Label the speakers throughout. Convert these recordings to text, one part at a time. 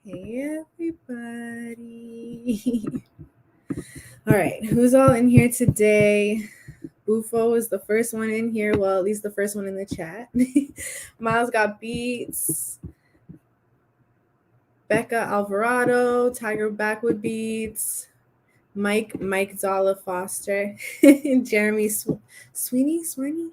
Speaker 1: Hey everybody. All right, who's all in here today? Bufo is the first one in here. Well, at least the first one in the chat. Miles got beats. Becca Alvarado, Tiger Backwood beats. Mike Zala Foster. Jeremy Sweeney?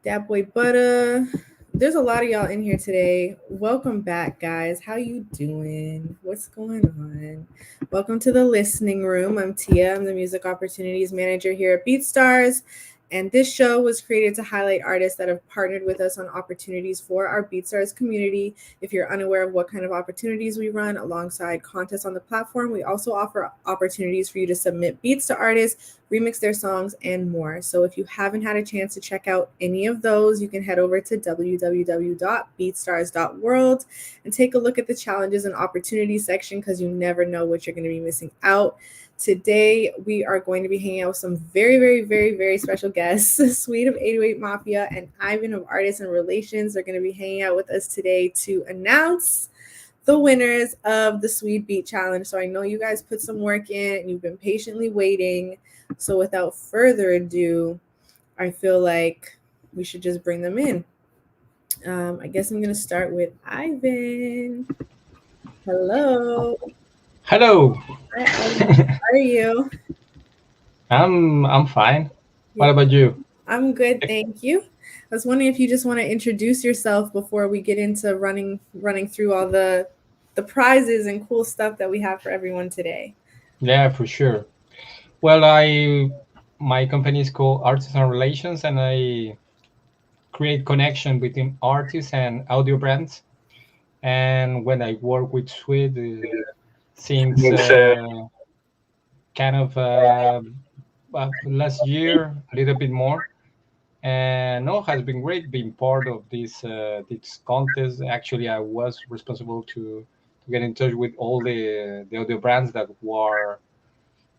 Speaker 1: Dat Boy Butter. There's a lot of y'all in here today. Welcome back, guys. How you doing? What's going on? Welcome to the listening room. I'm Tia. I'm the Music Opportunities Manager here at BeatStars. And this show was created to highlight artists that have partnered with us on opportunities for our BeatStars community. If you're unaware of what kind of opportunities we run alongside contests on the platform, we also offer opportunities for you to submit beats to artists, remix their songs, and more. So if you haven't had a chance to check out any of those, you can head over to www.beatstars.world and take a look at the challenges and opportunities section because you never know what you're going to be missing out. Today, we are going to be hanging out with some very, very, very, very special guests. Swede of 808 Mafia and Ivan of Artists and Relations are going to be hanging out with us today to announce the winners of the Swede Beat Challenge. So I know you guys put some work in and you've been patiently waiting. So without further ado, I feel like we should just bring them in. I guess I'm going to start with Ivan. Hello.
Speaker 2: Hello.
Speaker 1: How are you?
Speaker 2: I'm fine. What about you?
Speaker 1: I'm good, thank you. I was wondering if you just want to introduce yourself before we get into running through all the prizes and cool stuff that we have for everyone today.
Speaker 2: Yeah, for sure. Well, my company is called Artists and Relations, and I create connection between artists and audio brands. And when I work with Swede, since kind of last year, a little bit more. And no, has been great being part of this contest. Actually, I was responsible to get in touch with all the audio brands that were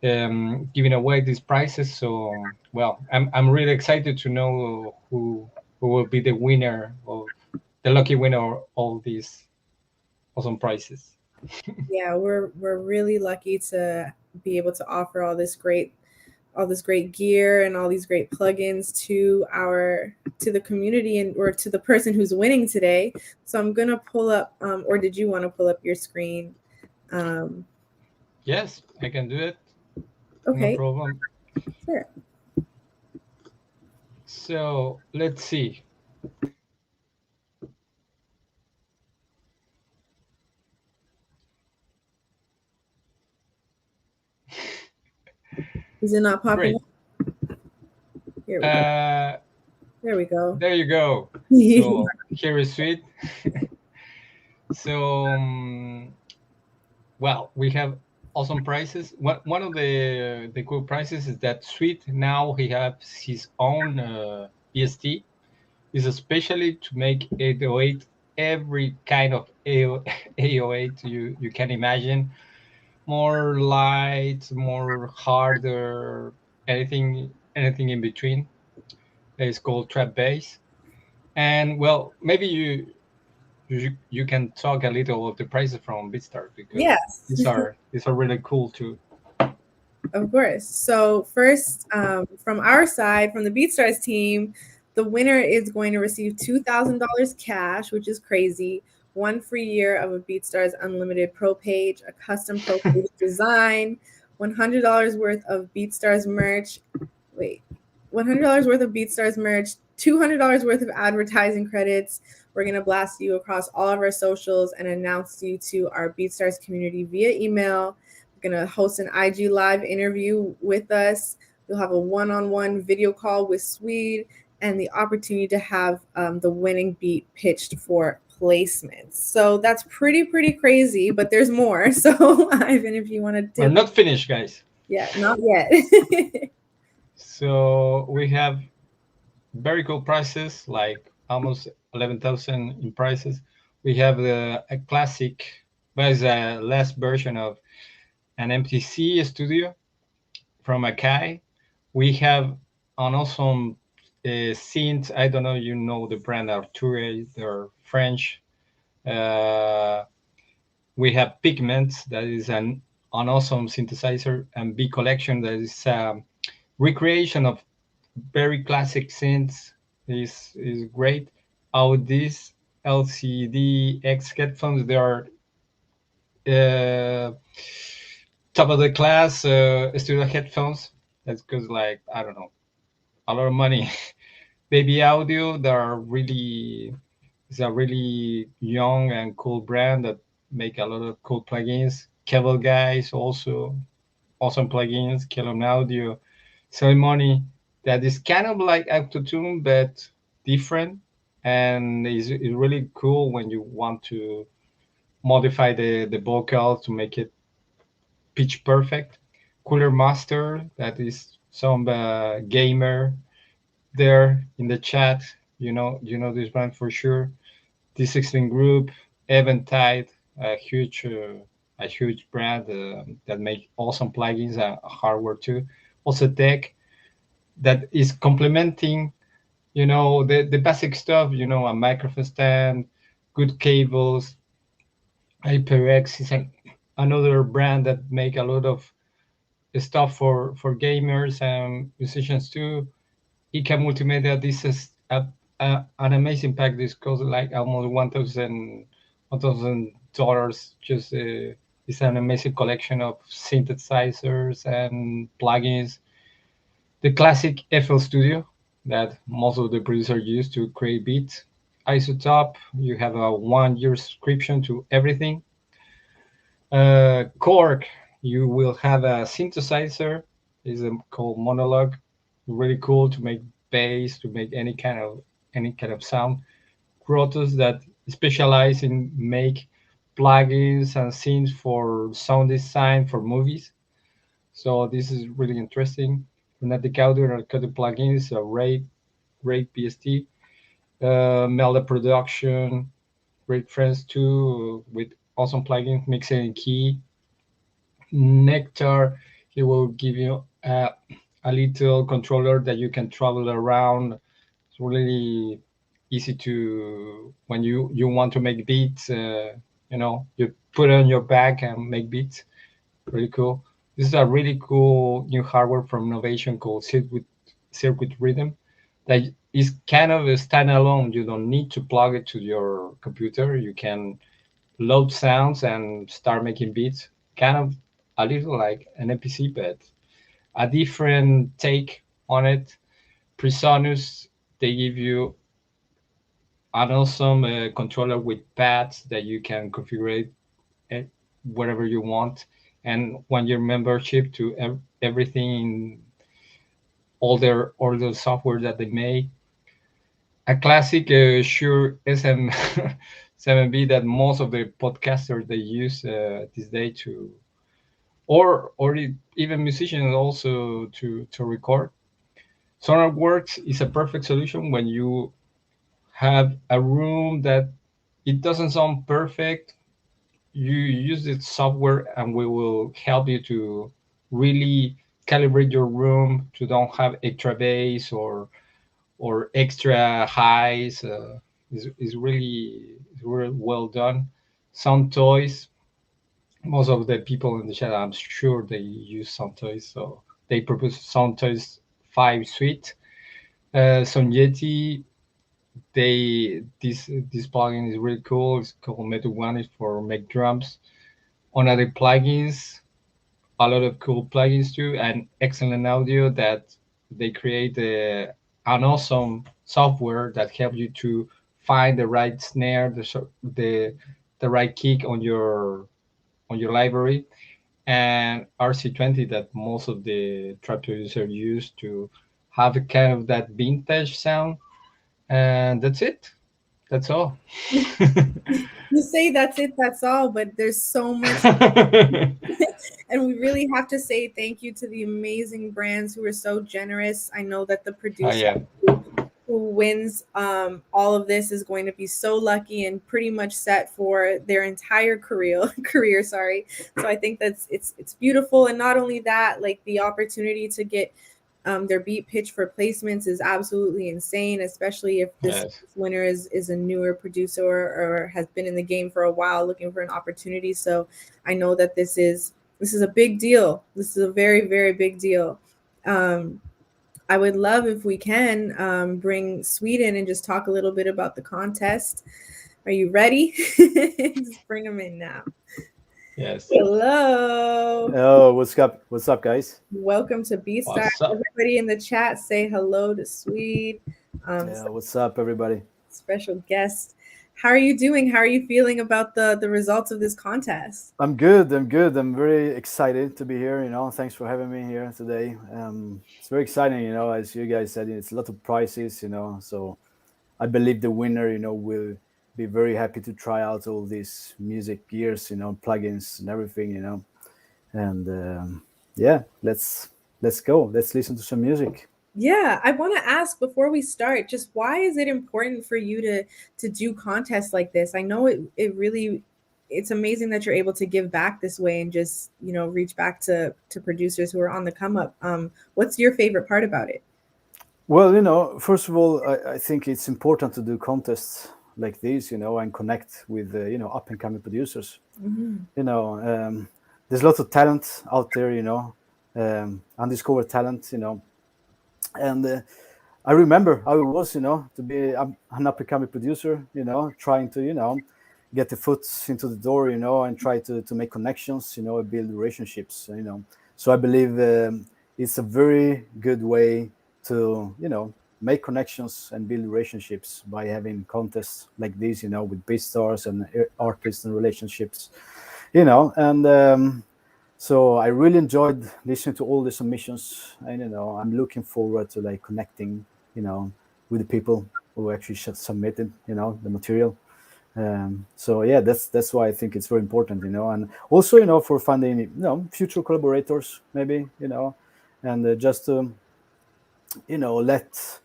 Speaker 2: giving away these prizes. So, well, I'm really excited to know who will be the winner of the lucky winner of all these awesome prizes.
Speaker 1: Yeah, we're really lucky to be able to offer all this great gear and all these great plugins to the community and or to the person who's winning today. So I'm gonna pull up, or did you want to pull up your screen? Um,
Speaker 2: Yes, I can do it. No
Speaker 1: okay,
Speaker 2: problem.
Speaker 1: sure.
Speaker 2: So let's see.
Speaker 1: Is it not popping
Speaker 2: Great.
Speaker 1: up? Here we go.
Speaker 2: Uh,
Speaker 1: There we go.
Speaker 2: there you go. So here is Swede. So well, we have awesome prices. One of the cool prices is that Swede now he has his own EST. Is especially to make 808 every kind of 808 you can imagine, more light, more harder, anything in between. It's called trap bass. And well, maybe you can talk a little of the prices from BeatStars because
Speaker 1: Yes,
Speaker 2: these are really cool too.
Speaker 1: of course. So first, from our side, from the BeatStars team, the winner is going to receive $2,000 cash, which is crazy. One free year of a BeatStars Unlimited Pro page, a custom Pro page design, $100 worth of BeatStars merch. Wait, $100 worth of BeatStars merch, $200 worth of advertising credits. We're going to blast you across all of our socials and announce you to our BeatStars community via email. We're going to host an IG live interview with us. You'll have a one-on-one video call with Swede and the opportunity to have the winning beat pitched for placements. So that's pretty crazy, but there's more. So Ivan, if you want to
Speaker 2: We're
Speaker 1: dip,
Speaker 2: not finished, guys.
Speaker 1: yeah, not yet.
Speaker 2: So we have very cool prices, like almost 11,000 in prices. We have a classic, but it's a less version of an MTC studio from Akai. We have an awesome synth. I don't know, you know the brand Arture, they're French. We have Pigments, that is an awesome synthesizer, and B Collection, that is recreation of very classic synths. Is great. These LCD X headphones, they are uh, top of the class studio headphones. That's because, like, I don't know, a lot of money. Baby Audio, they are really, it's a really young and cool brand that make a lot of cool plugins. Cable Guys also awesome plugins. Kelon Audio, Ceremony, that is kind of like Autotune but different, and is really cool when you want to modify the vocal to make it pitch perfect. Cooler Master, that is some gamer there in the chat. You know this brand for sure. D16 Group, Eventide, a huge brand that make awesome plugins and hardware too. Also Tech, that is complementing, the basic stuff. A microphone stand, good cables. HyperX is another brand that make a lot of stuff for gamers and musicians too. ICA Multimedia, this is an amazing pack. This costs like almost $1,000. Just it's an amazing collection of synthesizers and plugins. The classic FL Studio that most of the producers use to create beats. Isotope, you have a 1 year subscription to everything. Cork, you will have a synthesizer, is called Monologue. Really cool to make bass, to make any kind of sound. Crotus, that specialize in make plugins and scenes for sound design for movies. So this is really interesting. Lunatic Audio and Arcade plugins, Rate BST, Melda Production, Great Friends too, with awesome plugins, mixing and key. Nectar, he will give you a little controller that you can travel around. It's really easy to, when you want to make beats, you put it on your back and make beats. Really cool. This is a really cool new hardware from Innovation called Circuit Rhythm that is kind of a standalone. You don't need to plug it to your computer. You can load sounds and start making beats. Kind of a little like an MPC, but a different take on it. Presonus, they give you an awesome controller with pads that you can configure it wherever you want, and 1 year membership to everything, all the software that they make. A classic Shure SM7B that most of the podcasters they use this day to, or even musicians also to record. SonarWorks is a perfect solution when you have a room that it doesn't sound perfect. You use the software and we will help you to really calibrate your room to don't have extra bass or extra highs. Is really well done. Sound Toys, most of the people in the chat, I'm sure they use Sound Toys, so they propose Sound Toys 5 Suite. Sound Yeti, this plugin is really cool. It's called Meta One. It's for make drums. On other plugins, a lot of cool plugins too, and excellent audio that they create an awesome software that helps you to find the right snare, the right kick on your library, and RC20 that most of the trap producers use to have a kind of that vintage sound. And that's it. That's all.
Speaker 1: You say that's it, that's all, but there's so much. And we really have to say thank you to the amazing brands who are so generous. I know that the
Speaker 2: Oh
Speaker 1: producer
Speaker 2: yeah.
Speaker 1: who wins all of this is going to be so lucky and pretty much set for their entire career. Sorry. So I think that's it's beautiful, and not only that, like the opportunity to get Their beat pitch for placements is absolutely insane, especially if this
Speaker 2: Yes.
Speaker 1: winner is a newer producer or has been in the game for a while looking for an opportunity. So I know that this is a big deal. This is a very, very big deal. Um, I would love if we can bring Sweden and just talk a little bit about the contest. Are you ready? Just bring them in now.
Speaker 2: Yes.
Speaker 1: Hello.
Speaker 3: Oh, what's up? What's up, guys?
Speaker 1: Welcome to BeatStars.
Speaker 2: What's up?
Speaker 1: Everybody in the chat say hello to Swede.
Speaker 3: Yeah, what's up, everybody?
Speaker 1: Special guest. How are you doing? How are you feeling about the results of this contest?
Speaker 3: I'm good. I'm good. I'm very excited to be here. Thanks for having me here today. It's very exciting. As you guys said, it's a lot of prizes. So I believe the winner, will be very happy to try out all these music gears, plugins and everything. And yeah, let's go. Let's listen to some music.
Speaker 1: Yeah, I want to ask before we start, just why is it important for you to do contests like this? I know it really it's amazing that you're able to give back this way and just, reach back to producers who are on the come up. What's your favorite part about it?
Speaker 3: Well, first of all, I think it's important to do contests like these, and connect with, up and coming producers.
Speaker 1: Mhm.
Speaker 3: There's lots of talent out there, undiscovered talent, and I remember how it was, to be an up and coming producer, trying to, get the foot into the door, and try to make connections, and build relationships, So I believe it's a very good way to, make connections and build relationships by having contests like these, with BeatStars and artists and relationships, and so I really enjoyed listening to all the submissions, and I'm looking forward to like connecting, with the people who actually submitted, the material. So yeah, that's why I think it's very important, and also for finding future collaborators maybe, and just to let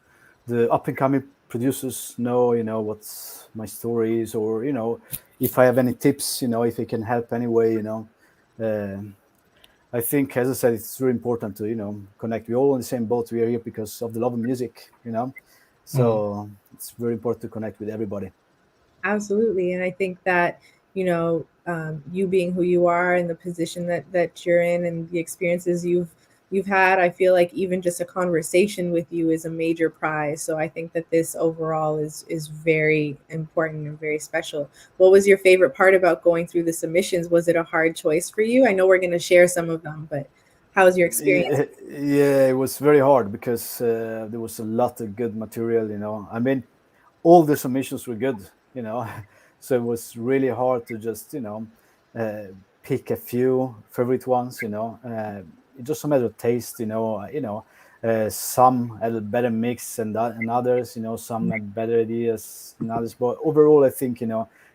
Speaker 3: the up and coming producers know what's my story is, or if I have any tips, if it can help anyway, I think, as I said, it's really important to connect. We're all in the same boat. We are here because of the love of music,
Speaker 2: Mhm.
Speaker 3: so it's very important to connect with everybody.
Speaker 1: Absolutely. And I think that, you being who you are and the position that you're in and the experiences you've had, I feel like even just a conversation with you is a major prize. So I think that this overall is very important and very special. What was your favorite part about going through the submissions? Was it a hard choice for you? I know we're going to share some of them, but how was your experience?
Speaker 3: Yeah, it was very hard because there was a lot of good material. I mean, all the submissions were good. So it was really hard to just uh, pick a few favorite ones. It's just a matter of taste. Some had a better mix and others. Some had better ideas than others. But overall, I think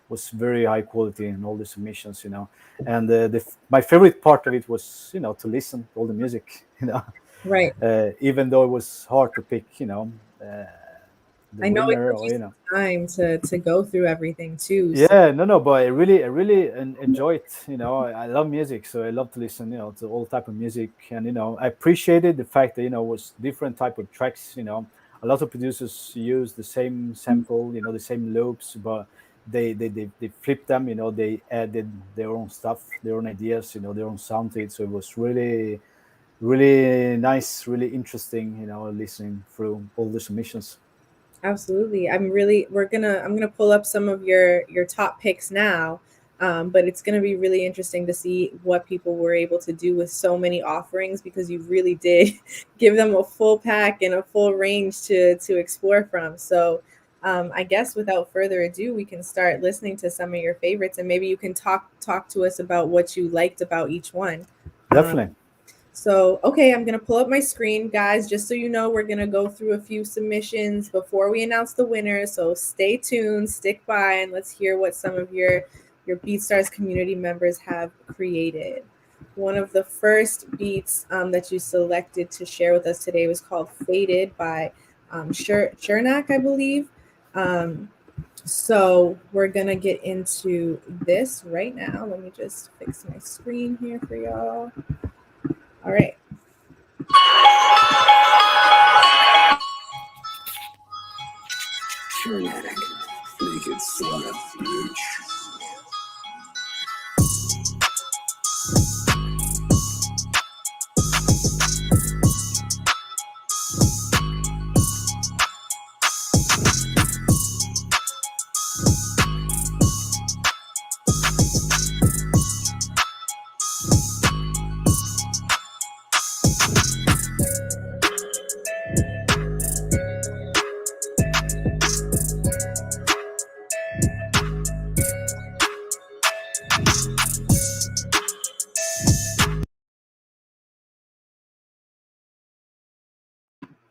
Speaker 3: was very high quality in all the submissions. And my favorite part of it was to listen to all the music.
Speaker 1: Right.
Speaker 3: Even though it was hard to pick the
Speaker 1: I know it
Speaker 3: winner,
Speaker 1: took
Speaker 3: or
Speaker 1: you some time to go through everything too. So
Speaker 3: yeah, no, but I really enjoy it. I love music, so I love to listen, to all type of music, and I appreciated the fact that it was different type of tracks. A lot of producers use the same sample, the same loops, but they flip them. They added their own stuff, their own ideas, their own sound to it. So it was really, really nice, really interesting. Listening through all the submissions.
Speaker 1: absolutely. I'm gonna pull up some of your top picks now. But it's gonna be really interesting to see what people were able to do with so many offerings because you really did give them a full pack and a full range to explore from. So I guess without further ado, we can start listening to some of your favorites and maybe you can talk to us about what you liked about each one. Um,
Speaker 3: Definitely.
Speaker 1: So, okay, I'm going to pull up my screen, guys. Just so you know, we're going to go through a few submissions before we announce the winner. So stay tuned, stick by, and let's hear what some of your BeatStars community members have created. One of the first beats that you selected to share with us today was called Faded by Shernak, I believe. So we're going to get into this right now. Let me just fix my screen here for y'all. All right.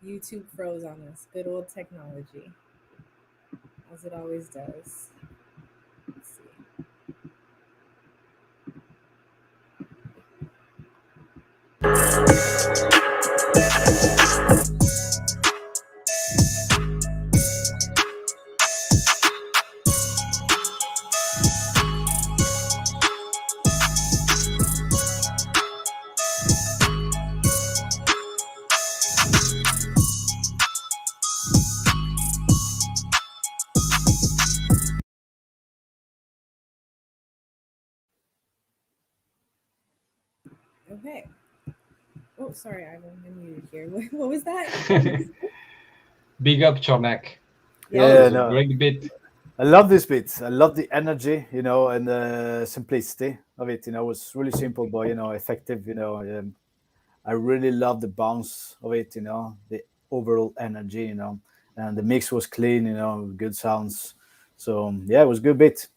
Speaker 1: YouTube froze on us. Good old technology, as it always does. Let's see. Okay. Oh, sorry, I'm muted here. What was that?
Speaker 2: Big up Chornak.
Speaker 1: Yeah,
Speaker 2: That was a
Speaker 3: no,
Speaker 2: great bit.
Speaker 3: I love this beat. I love the energy, and the simplicity of it. It's really simple, but effective. I really love the bounce of it. The overall energy. And the mix was clean. Good sounds. So yeah, it was a good beat.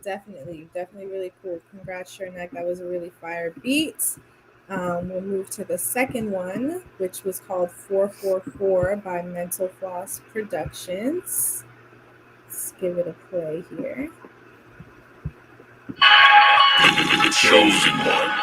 Speaker 1: definitely really cool. Congrats, Shernak. That was a really fire beat. We'll move to the second one, which was called 444 by Mental Floss Productions. Let's give it a play here.
Speaker 4: Chosen one.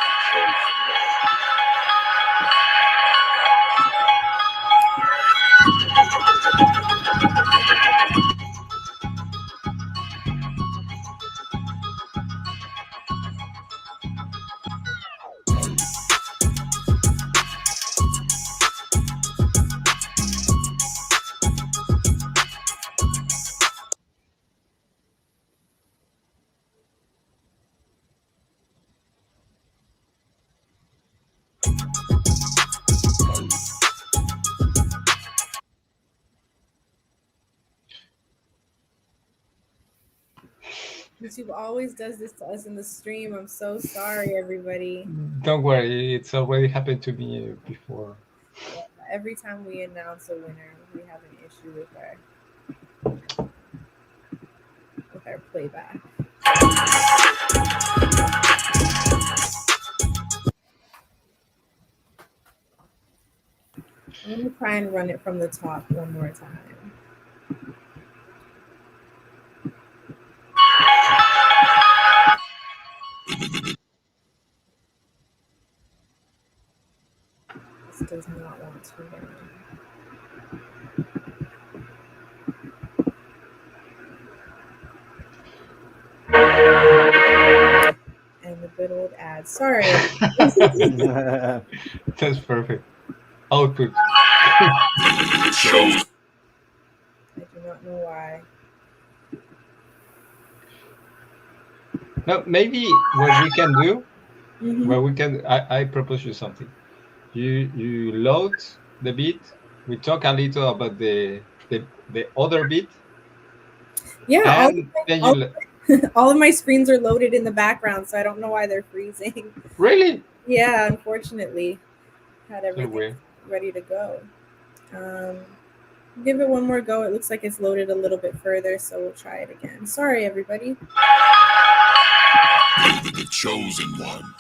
Speaker 1: YouTube always does this to us in the stream. I'm so sorry, everybody.
Speaker 2: Don't worry, it's already happened to me before.
Speaker 1: Yeah, every time we announce a winner, we have an issue with our playback. I'm gonna try and run it from the top one more time. This does not want to run. And the good old ad. Sorry.
Speaker 2: That's perfect. Output.
Speaker 4: Chosen.
Speaker 1: I do not know why.
Speaker 2: No, maybe what we can do,
Speaker 1: Mhm.
Speaker 2: I propose you something. You load the beat. We talk a little about the other beat.
Speaker 1: Yeah,
Speaker 2: And then you
Speaker 1: all of my screens are loaded in the background, so I don't know why they're freezing.
Speaker 2: really?
Speaker 1: Yeah, unfortunately, had
Speaker 2: So
Speaker 1: everything
Speaker 2: weird.
Speaker 1: ready to go. Give it one more go. It looks like it's loaded a little bit further, so we'll try it again. Sorry, everybody.
Speaker 4: The chosen one.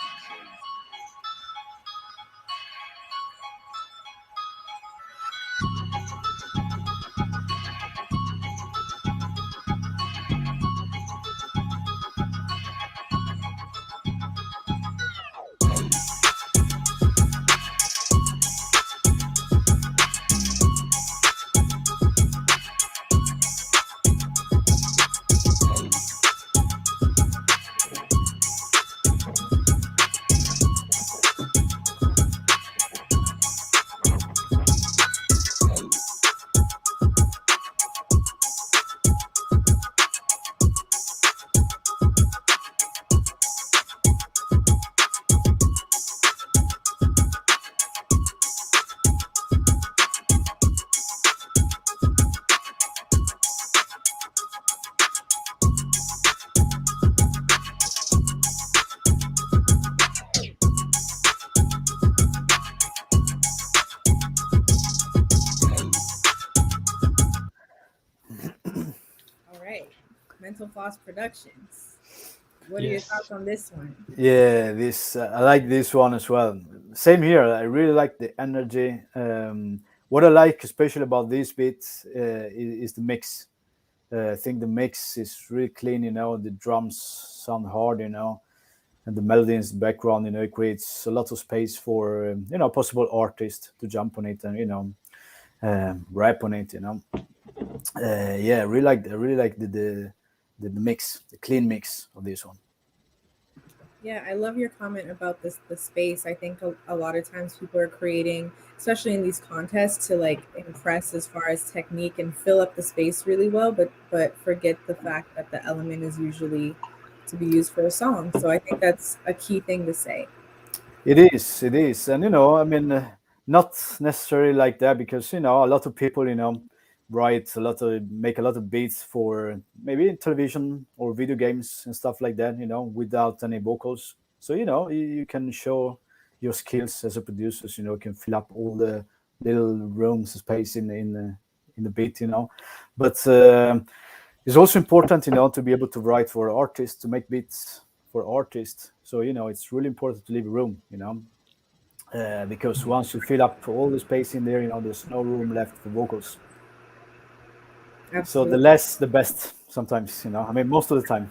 Speaker 1: Floss Productions. What are your
Speaker 2: Yes.
Speaker 1: thoughts on this one?
Speaker 3: Yeah, this I like this one as well. Same here. I really like the energy. What I like especially about this beat is the mix. I think the mix is really clean. You know, the drums sound hard. You know, and the melody in the background. You know, it creates a lot of space for possible artist to jump on it and rap on it. You know, yeah, I really like the mix, the clean mix of this one.
Speaker 1: Yeah, I love your comment about this the space. I think a lot of times people are creating, especially in these contests, to like impress as far as technique and fill up the space really well, but forget the fact that the element is usually to be used for a song. So I think that's a key thing to say.
Speaker 3: It is, and I mean, not necessarily like that because a lot of people, write a lot of make a lot of beats for maybe television or video games and stuff like that, without any vocals. So you can show your skills as a producer. You can fill up all the little rooms, space in the beat, But it's also important, to be able to write for artists, to make beats for artists. So it's really important to leave room, because once you fill up all the space in there, there's no room left for vocals. So the
Speaker 1: Absolutely.
Speaker 3: less, the best. Sometimes, I mean, most of the time.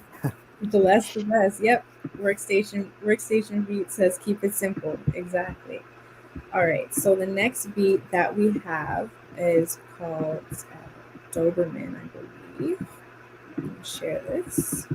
Speaker 1: The less the best. Yep. Workstation beat says keep it simple. Exactly. All right. So the next beat that we have is called Doberman, I believe. Let me share this.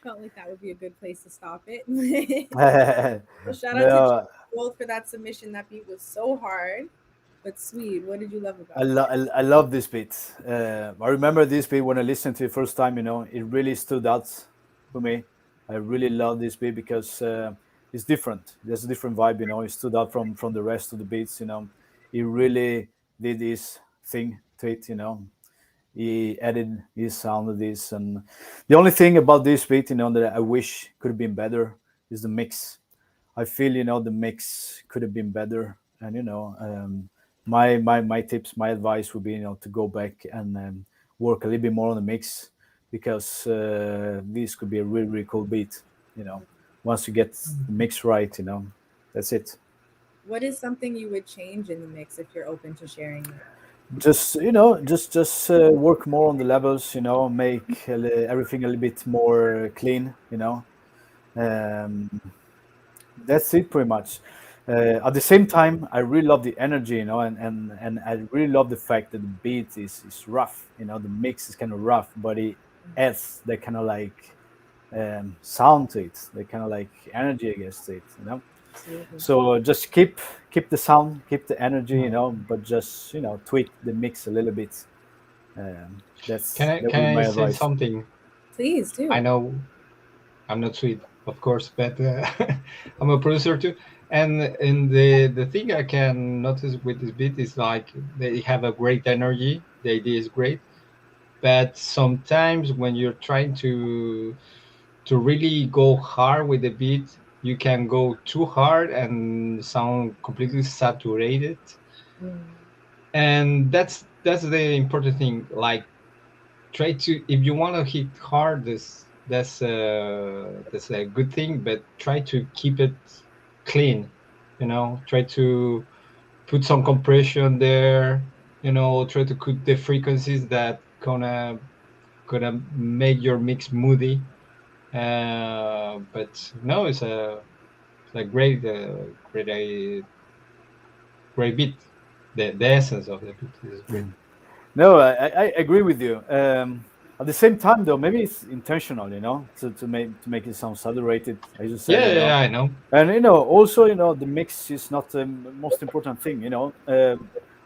Speaker 1: Felt like that would be a good place to stop it. So shout out to James
Speaker 3: No,
Speaker 1: Gold for that submission. That beat was so hard. But Swede, what did you love
Speaker 3: I,
Speaker 1: about
Speaker 3: lo-
Speaker 1: it?
Speaker 3: I, I love this beat. I remember this beat when I listened to it first time. It really stood out for me. I really love this beat because it's different. There's a different vibe. It stood out from the rest of the beats. He really did this thing to it. He added his sound to this, and the only thing about this beat, that I wish could have been better is the mix. I feel the mix could have been better, and my tips, my advice would be to go back and work a little bit more on the mix because this could be a really really cool beat. You know, once you get the mix right, that's it.
Speaker 1: What is something you would change in the mix if you're open to sharing that?
Speaker 3: Just work more on the levels. Make everything a little bit more clean. Um, that's it pretty much. At the same time, I really love the energy, and I really love the fact that the beat is rough. The mix is kind of rough, but it adds that kind of like sound to it, the kind of like energy, I guess, to it.
Speaker 1: Absolutely.
Speaker 3: So just keep the sound, keep the energy, but just tweak the mix a little bit. That
Speaker 2: Can
Speaker 3: would be
Speaker 2: I
Speaker 3: my
Speaker 2: say
Speaker 3: advice.
Speaker 2: something?
Speaker 1: Please
Speaker 2: I
Speaker 1: do.
Speaker 2: know I'm not sweet, of course, but I'm a producer too. And the thing I can notice with this beat is like they have a great energy. The idea is great, but sometimes when you're trying to really go hard with the beat, you can go too hard and sound completely saturated.
Speaker 1: Mm.
Speaker 2: And that's the important thing. Like, try to, if you want to hit hard, that's a good thing, but try to keep it clean. Try to put some compression there. Try to cut the frequencies that gonna make your mix moody. But no, it's a great beat. The essence of the beat is great.
Speaker 3: No, I agree with you. At the same time, though, maybe it's intentional, to make it sound saturated, as you said,
Speaker 2: Yeah, yeah, yeah, I know.
Speaker 3: and also, the mix is not the most important thing.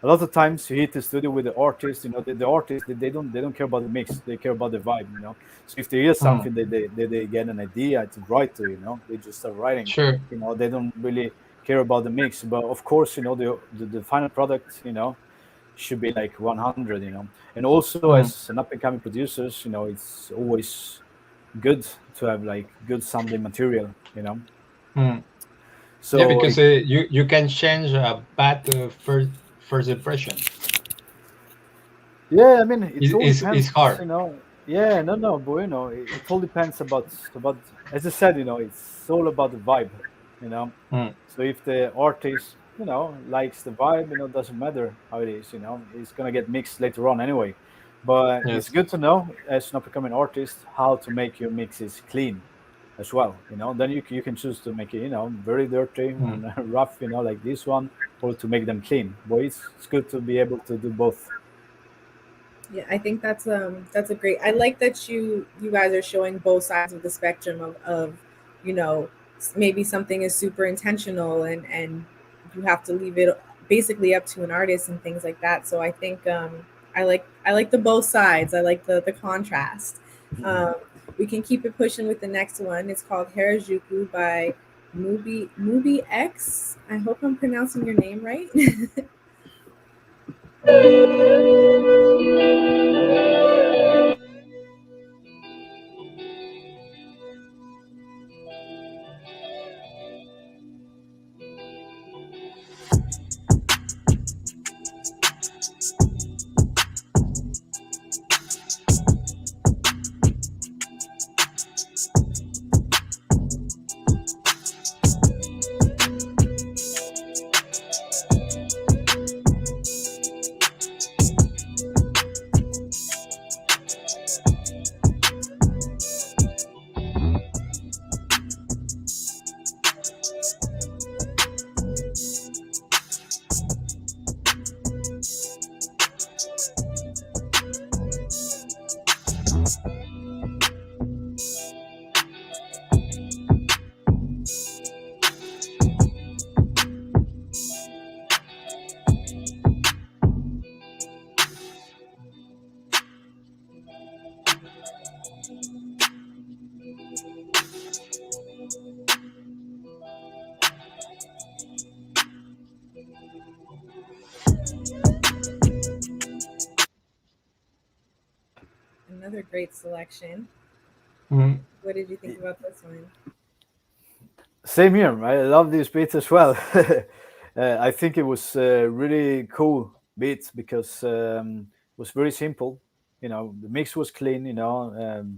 Speaker 3: A lot of times you hit the studio with the artist. The artist, they don't care about the mix; they care about the vibe. So if they hear
Speaker 2: Mm,
Speaker 3: something, they get an idea to write to. They just start writing.
Speaker 2: sure.
Speaker 3: They don't really care about the mix, but of course, the final product, should be like 100. And also,
Speaker 2: Mm,
Speaker 3: as an up and coming producers, it's always good to have like good sounding material.
Speaker 2: mm. Yeah,
Speaker 3: So
Speaker 2: because you can change a bad first impression.
Speaker 3: yeah, I mean, it all
Speaker 2: Is hard.
Speaker 3: depends. Yeah, no, but it all depends about, as I said, it's all about the vibe, you know.
Speaker 2: Mm,
Speaker 3: So if the artist, likes the vibe, doesn't matter how it is, it's gonna get mixed later on anyway. But it's
Speaker 2: yes.
Speaker 3: good to know as an up-and-coming artist how to make your mixes clean as well. Then you can choose to make it, very dirty
Speaker 2: Mm.
Speaker 3: and rough, like this one, or to make them clean. But it's good to be able to do both.
Speaker 1: Yeah, I think that's a great. I like that you guys are showing both sides of the spectrum of you know maybe something is super intentional and you have to leave it basically up to an artist and things like that. So I think I like the both sides. I like the contrast. Um, we can keep it pushing with the next one. It's called Harajuku by Mubi X. I hope I'm pronouncing your name right. Another great selection.
Speaker 2: Mm.
Speaker 1: What did you think about this one?
Speaker 3: Same here. I love this beat as well. I think it was a really cool beat because it was very simple. The mix was clean.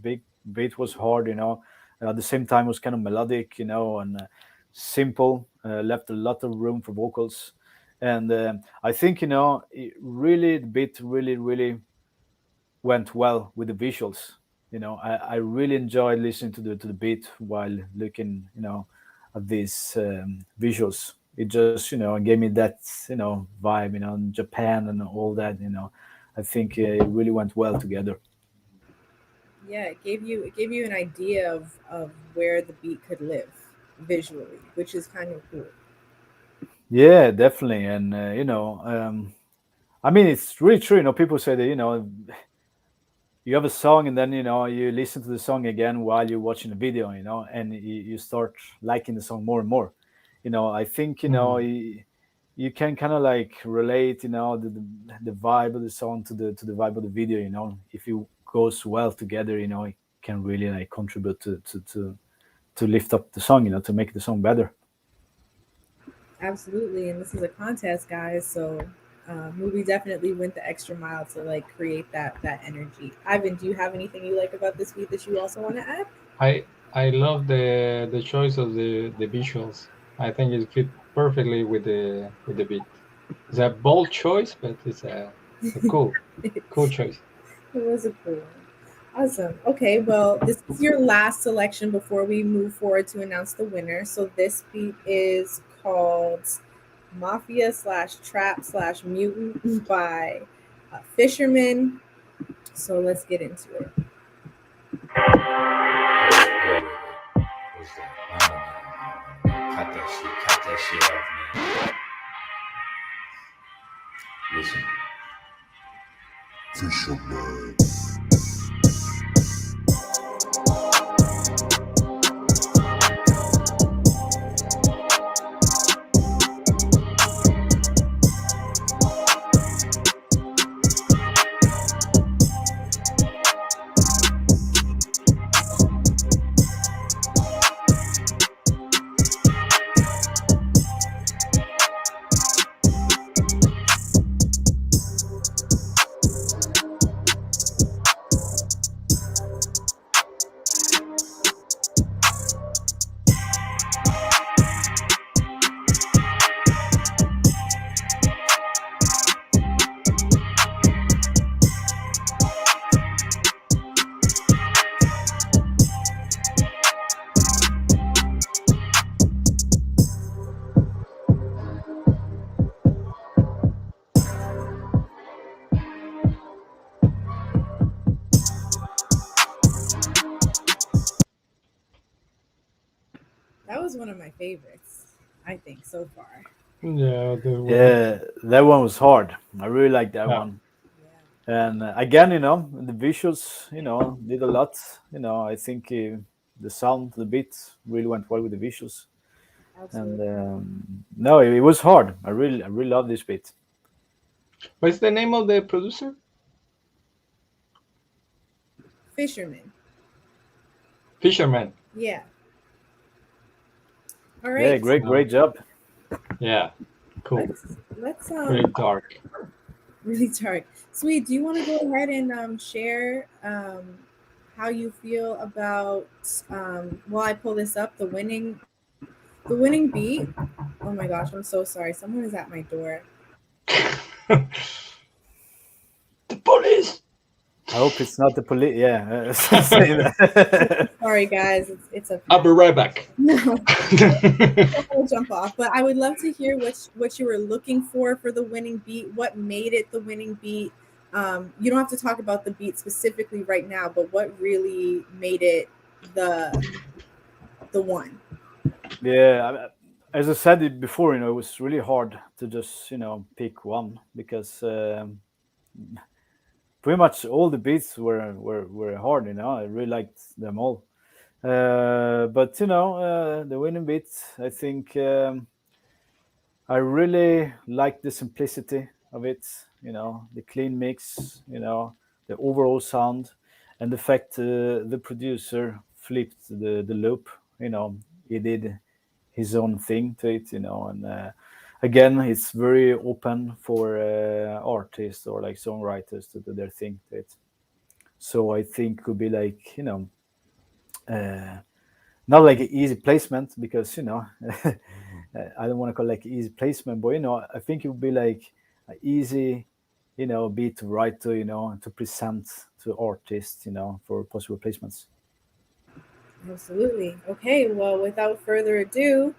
Speaker 3: Big beat was hard. At the same time, it was kind of melodic. And simple. Left a lot of room for vocals, and I think the beat really, really went well with the visuals. I really enjoyed listening to the beat while looking, at these visuals. It just, gave me that, vibe, in Japan and all that. I think it really went well together.
Speaker 1: Yeah, it gave you an idea of where the beat could live visually, which is kind of cool.
Speaker 3: Yeah, definitely. And I mean, it's really true. People say that you have a song and then you listen to the song again while you're watching the video, and you start liking the song more and more. I think
Speaker 2: Mm.
Speaker 3: you can kind of like relate the vibe of the song to the vibe of the video. If it goes well together, it can really like contribute to to lift up the song, to make the song better.
Speaker 1: Absolutely, and this is a contest, guys. So Movie definitely went the extra mile to like create that energy. Ivan, do you have anything you like about this beat that you also want to add?
Speaker 2: I love the choice of the visuals. I think it fit perfectly with the beat. It's a bold choice, but it's a cool choice.
Speaker 1: It was a cool one. Awesome. Okay, well, this is your last selection before we move forward to announce the winner. So this beat is called Mafia slash Trap slash Mutant by Fisherman. So let's get into it.
Speaker 5: What's that? No. Cut that shit off, man. Listen.
Speaker 4: Fisherman.
Speaker 1: That was one of my favorites, I think, so far.
Speaker 2: Yeah,
Speaker 3: Yeah, that one was hard. I really like that
Speaker 2: yeah.
Speaker 3: one.
Speaker 1: Yeah.
Speaker 3: And again, the visuals, did a lot. I think the sound, the beat really went well with the visuals. And
Speaker 1: Absolutely.
Speaker 3: no, it was hard. I really love this beat.
Speaker 2: What's the name of the producer?
Speaker 1: Fisherman.
Speaker 2: Fisherman.
Speaker 1: Yeah. All
Speaker 3: Yeah,
Speaker 1: right.
Speaker 3: great job.
Speaker 2: Yeah, cool.
Speaker 1: Let's
Speaker 2: Really dark.
Speaker 1: really dark. Sweet, do you want to go ahead and share how you feel about while I pull this up, the winning beat? Oh my gosh, I'm so sorry. Someone is at my door.
Speaker 2: The police.
Speaker 3: I hope it's not the police. Yeah, say that.
Speaker 1: Sorry guys, it's a
Speaker 2: I'll be right back.
Speaker 1: no. I'll jump off, but I would love to hear what you were looking for the winning beat. What made it the winning beat? You don't have to talk about the beat specifically right now, but what really made it the one?
Speaker 3: Yeah, as I said it before, it was really hard to just pick one because pretty much all the beats were hard. I really liked them all. But the winning beat, I think I really like the simplicity of it. The clean mix. The overall sound, and the fact the producer flipped the loop. He did his own thing to it. And again, it's very open for artists or like songwriters to do their thing to it. So I think could be like not like an easy placement because I don't want to call it like easy placement, but I think it would be like an easy beat to write to to present to artists for possible placements.
Speaker 1: Absolutely. Okay, well, without further ado,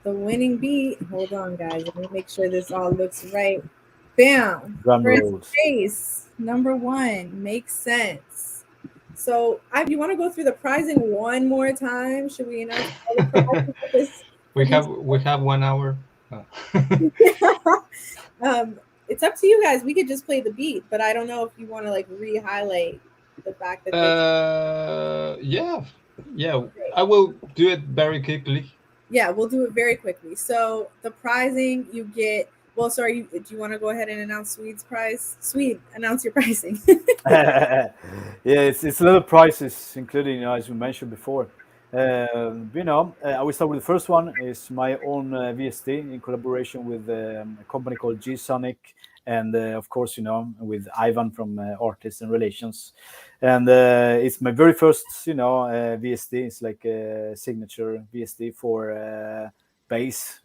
Speaker 1: the winning beat. Hold on, guys. Let me make sure this all looks right. Bam.
Speaker 3: Drum
Speaker 1: First
Speaker 3: rolls.
Speaker 1: place, number one, makes sense. So, you want to go through the pricing one more time? Should we announce all the prizes for this?
Speaker 2: We have 1 hour. Oh.
Speaker 1: It's up to you guys. We could just play the beat, but I don't know if you want to like re-highlight the fact that
Speaker 2: Yeah. I will do it very quickly.
Speaker 1: yeah, we'll do it very quickly. So the prizing you get. Well, sorry. Do you want to go ahead and announce Swede's prize? Swede, announce your pricing.
Speaker 3: Yeah, it's a lot of prices, including as we mentioned before. I will start with the first one. Is my own VST in collaboration with a company called G Sonic, and of course, with Ivan from Artists and Relations. And it's my very first, VST. It's like a signature VST for bass.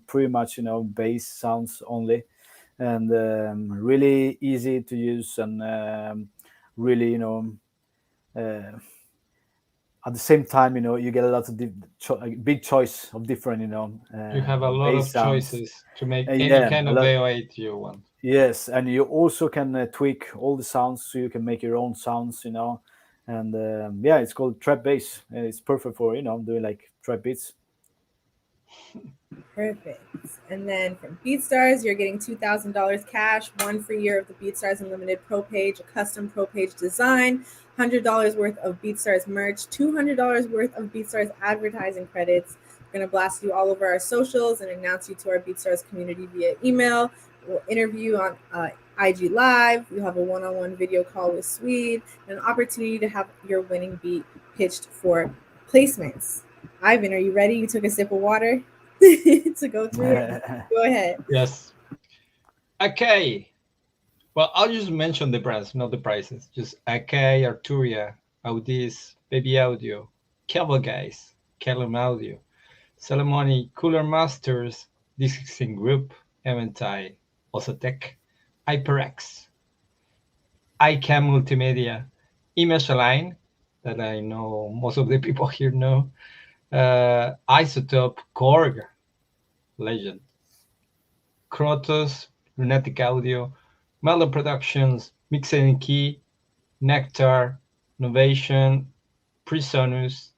Speaker 3: Pretty much, bass sounds only, and really easy to use, and really, Uh, at the same time, you get a lot of a big choice of different,
Speaker 2: You have a lot
Speaker 3: bass
Speaker 2: of
Speaker 3: sounds.
Speaker 2: choices to make any
Speaker 3: Yeah,
Speaker 2: kind
Speaker 3: a
Speaker 2: of
Speaker 3: lot.
Speaker 2: VO8 you want.
Speaker 3: Yes, and you also can tweak all the sounds, so you can make your own sounds, And yeah, it's called trap bass, and it's perfect for doing like trap beats.
Speaker 1: Perfect. And then from BeatStars, you're getting $2,000 cash, 1 free year of the BeatStars Unlimited Pro Page, a custom Pro Page design, $100 worth of BeatStars merch, $200 worth of BeatStars advertising credits. We're going to blast you all over our socials and announce you to our BeatStars community via email. We'll interview on IG Live. You'll have a one-on-one video call with Swede, and an opportunity to have your winning beat pitched for placements. Ivan, are you ready? You took a sip of water to go through it. Go ahead.
Speaker 2: Yes. Okay. Well, I'll just mention the brands, not the prices. Just AK, Arturia, Audis, Baby Audio, Cable Guys, Kellam Audio, Salamoni, Cooler Masters, Dixon Group, Eventai, Osatec, HyperX, iCam Multimedia, Image Align, that I know most of the people here know, Isotope, Korg, legend, Krotos, Lunatic Audio, Melon Productions, Mix and Key, Nectar, Novation, Prisonus,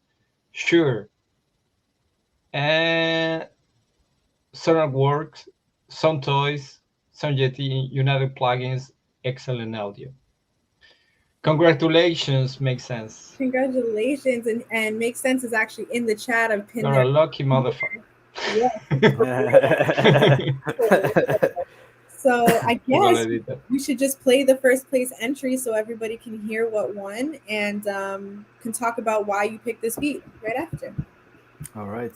Speaker 2: Shure, and Sonarworks, Sound Toys, Sound Yeti, United Plugins, Excellent Audio. Congratulations, makes sense.
Speaker 1: Congratulations. And Makes Sense is actually in the chat. I've pinned
Speaker 2: You're
Speaker 1: their
Speaker 2: a lucky motherfucker.
Speaker 1: Yeah. So I
Speaker 2: Well,
Speaker 1: guess
Speaker 2: I did that.
Speaker 1: we should just play the first place entry so everybody can hear what won, and can talk about why you picked this beat right after.
Speaker 3: All right.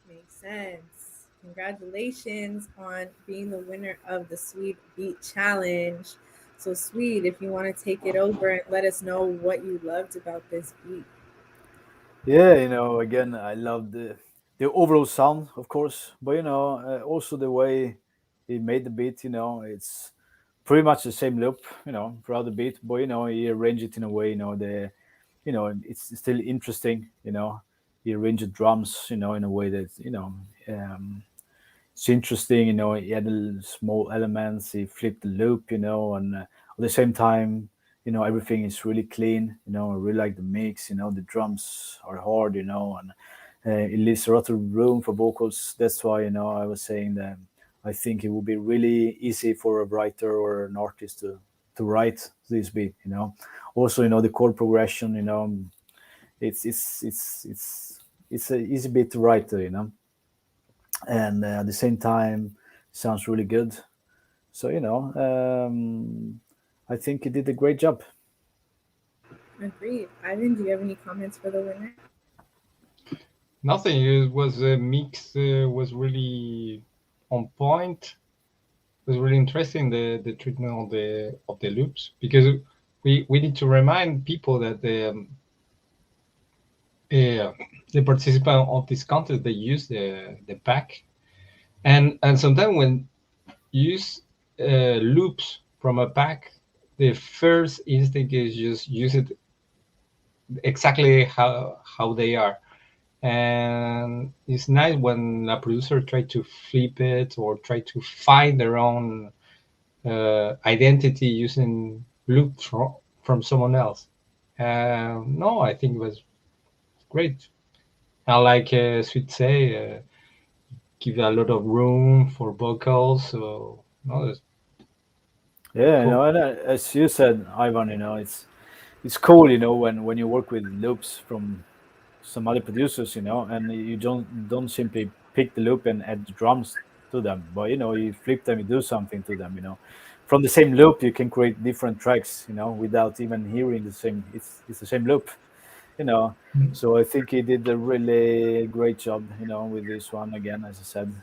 Speaker 1: Makes sense. Congratulations on being the winner of the Swede Beat Challenge. So, Swede, if you want to take it over and let us know what you loved about this beat.
Speaker 3: Yeah, again, I love the overall sound, of course, but also the way he made the beat. It's pretty much the same loop, throughout the beat, but he arranged it in a way, it's still interesting. He arranged the drums, in a way that it's interesting. He had small elements. He flipped the loop, and at the same time, everything is really clean. I really like the mix. The drums are hard, and it leaves a lot of room for vocals. That's why, I was saying that I think it would be really easy for a writer or an artist to write this beat. Also, the chord progression. It's a easy beat to write to. And at the same time, sounds really good. So I think he did a great job.
Speaker 1: Agreed. Ivan, do you have any comments for the winner?
Speaker 2: Nothing. It was a mix. Was really on point. It was really interesting the treatment of the loops, because we need to remind people that the participant of this contest, they use the pack, and sometimes when you use loops from a pack, the first instinct is just use it exactly how they are. And it's nice when a producer try to flip it or try to find their own identity using loop from someone else. No, I think it was great. I like Swede say, give a lot of room for vocals. So no, it's
Speaker 3: Yeah,
Speaker 2: cool.
Speaker 3: and as you said, Ivan, it's cool, when you work with loops from some other producers, and you don't simply pick the loop and add the drums to them, but you flip them, you do something to them. From the same loop, you can create different tracks, without even hearing the same. It's the same loop, you know. So I think he did a really great job, with this one again, as I said.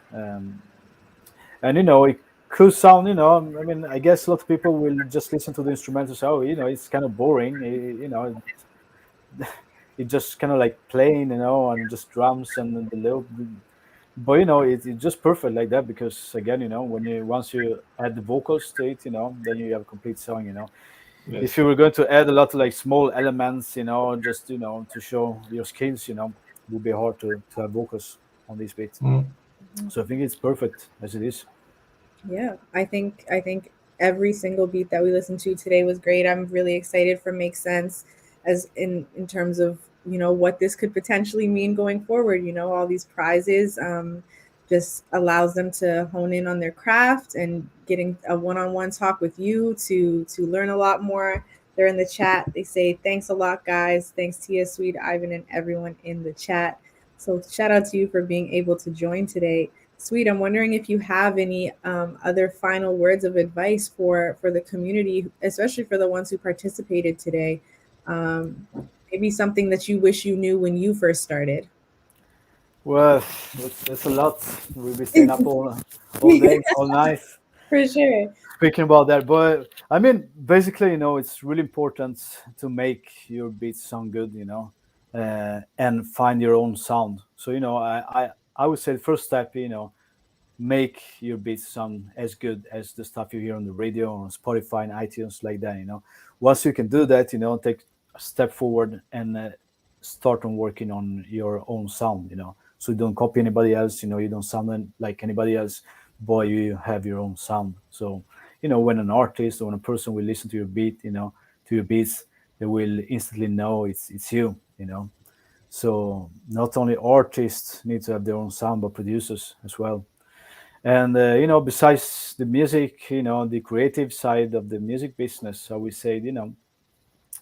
Speaker 3: And it could sound, I mean, I guess a lot of people will just listen to the instrumental, so it's kind of boring, it just kind of like playing, and just drums and the loop. But it's just perfect like that, because again, when you once you add the vocals to it, then you have a complete song.
Speaker 2: Yes.
Speaker 3: If you were going to add a lot of like small elements, just to show your skills, it would be hard to have vocals on this beat. So I think it's perfect as it is.
Speaker 1: Yeah, I think every single beat that we listened to today was great. I'm really excited for Make Sense, as in terms of what this could potentially mean going forward. All these prizes just allows them to hone in on their craft, and getting a one-on-one talk with you to learn a lot more. They're in the chat. They say thanks a lot, guys. Thanks Tia, Swede, Ivan, and everyone in the chat. So shout out to you for being able to join today. Sweet. I'm wondering if you have any other final words of advice for the community, especially for the ones who participated today. Um, Maybe something that you wish you knew when you first started.
Speaker 3: Well, that's a lot. We'll be staying up all day, all night,
Speaker 1: For sure.
Speaker 3: speaking about that. But I mean, basically, it's really important to make your beats sound good, and find your own sound. So I would say the first step, make your beats sound as good as the stuff you hear on the radio, on Spotify and iTunes, like that. Once you can do that, take a step forward and start on working on your own sound. So you don't copy anybody else. You don't sound like anybody else, but you have your own sound. So when an artist or when a person will listen to your beat, to your beats, they will instantly know it's you. So not only artists need to have their own sound, but producers as well. And besides the music, the creative side of the music business, I would say,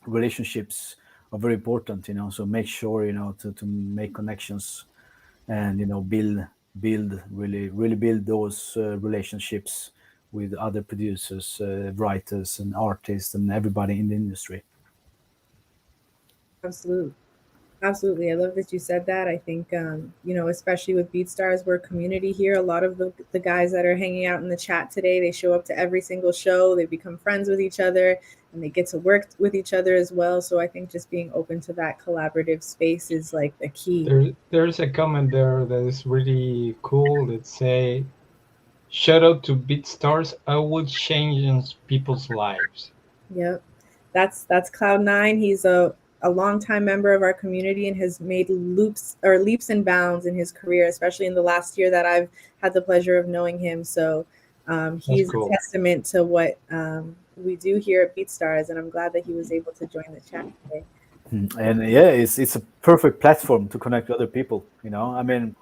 Speaker 3: relationships are very important. So make sure to make connections, and build really build those relationships with other producers, writers, and artists, and everybody in the industry.
Speaker 1: Absolutely. Absolutely. I love that you said that. I think, especially with BeatStars, we're a community here. A lot of the guys that are hanging out in the chat today, they show up to every single show. They become friends with each other, and they get to work with each other as well. So I think just being open to that collaborative space is like the key.
Speaker 2: There's a comment there that is really cool. That say, "Shout out to BeatStars. I will change people's lives."
Speaker 1: Yep. That's Cloud9. He's a longtime member of our community and has made leaps and bounds in his career, especially in the last year that I've had the pleasure of knowing him. So he's
Speaker 2: cool.
Speaker 1: a testament to what we do here at BeatStars, and I'm glad that he was able to join the chat today.
Speaker 3: And yeah, it's a perfect platform to connect with other people. I mean,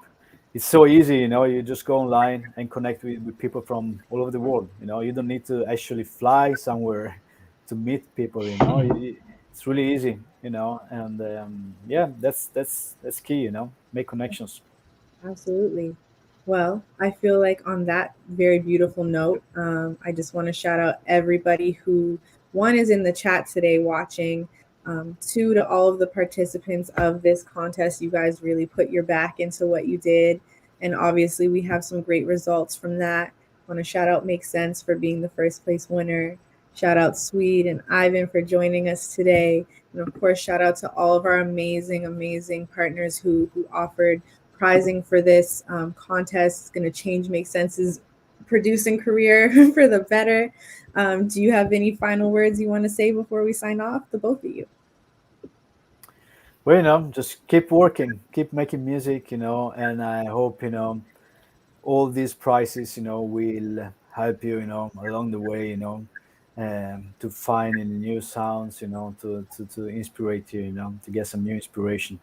Speaker 3: it's so easy. You just go online and connect with people from all over the world. You don't need to actually fly somewhere to meet people. You know, it's really easy. You know, and yeah, that's key. You know, make connections.
Speaker 1: Absolutely. Well, I feel like on that very beautiful note, I just want to shout out everybody who, one, is in the chat today watching, two, to all of the participants of this contest. You guys really put your back into what you did. And obviously, we have some great results from that. I want to shout out Make Sense for being the first place winner. Shout out Swede and Ivan for joining us today. And of course, shout out to all of our amazing, amazing partners who offered prizing for this contest. Is going to change Make Sense's producing career for the better. Do you have any final words you want to say before we sign off, the both of you?
Speaker 3: Well, you know, just keep working, keep making music, you know, and I hope, you know, all these prizes, you know, will help you, you know, along the way, you know, to find any new sounds, you know, to inspire you, you know, to get some new inspiration.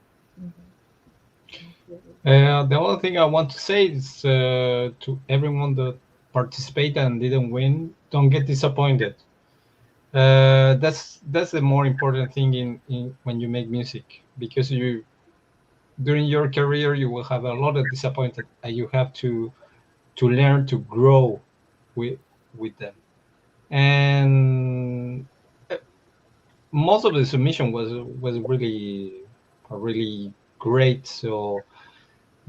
Speaker 2: The other thing I want to say is to everyone that participated and didn't win, don't get disappointed. That's the more important thing in when you make music, because you during your career you will have a lot of disappointed, and you have to learn to grow with them. And most of the submission was really great. So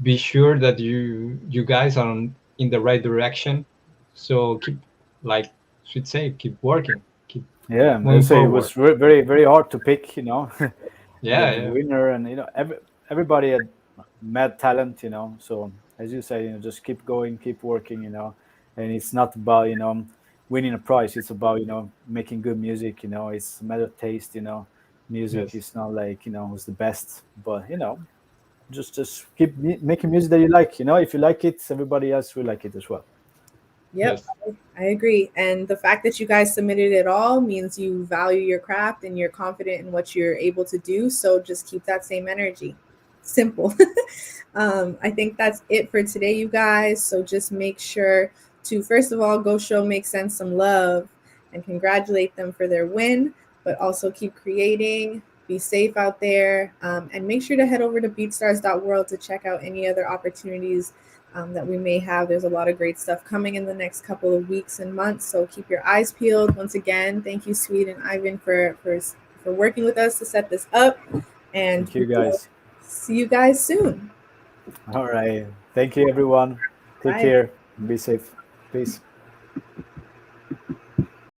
Speaker 2: be sure that you guys are in the right direction. So keep, like should say, keep working, keep
Speaker 3: Yeah, I
Speaker 2: moving
Speaker 3: say it
Speaker 2: forward.
Speaker 3: was very, very hard to pick, you know,
Speaker 2: Yeah,
Speaker 3: the
Speaker 2: yeah.
Speaker 3: winner, and you know, everybody had mad talent, you know. So as you say, you know, just keep going, keep working, you know. And it's not about, you know, winning a prize. It's about, you know, making good music. You know, it's a matter of taste. You know, music
Speaker 2: Yes.
Speaker 3: is not like, you know, who's the best, but you know, just keep making music that you like. You know, if you like it, everybody else will like it as well.
Speaker 1: Yep,
Speaker 2: Yes.
Speaker 1: I agree. And the fact that you guys submitted it all means you value your craft and you're confident in what you're able to do. So just keep that same energy. Simple. I think that's it for today, you guys. So just make sure to, first of all, go show Make Sense some love and congratulate them for their win, but also keep creating. Be safe out there. And make sure to head over to beatstars.world to check out any other opportunities that we may have. There's a lot of great stuff coming in the next couple of weeks and months. So keep your eyes peeled. Once again, thank you, Swede and Ivan, for working with us to set this up. And
Speaker 3: Thank you, guys.
Speaker 1: see you guys soon.
Speaker 3: All right. Thank you, everyone. Take
Speaker 1: Bye.
Speaker 3: care. Be safe. Peace.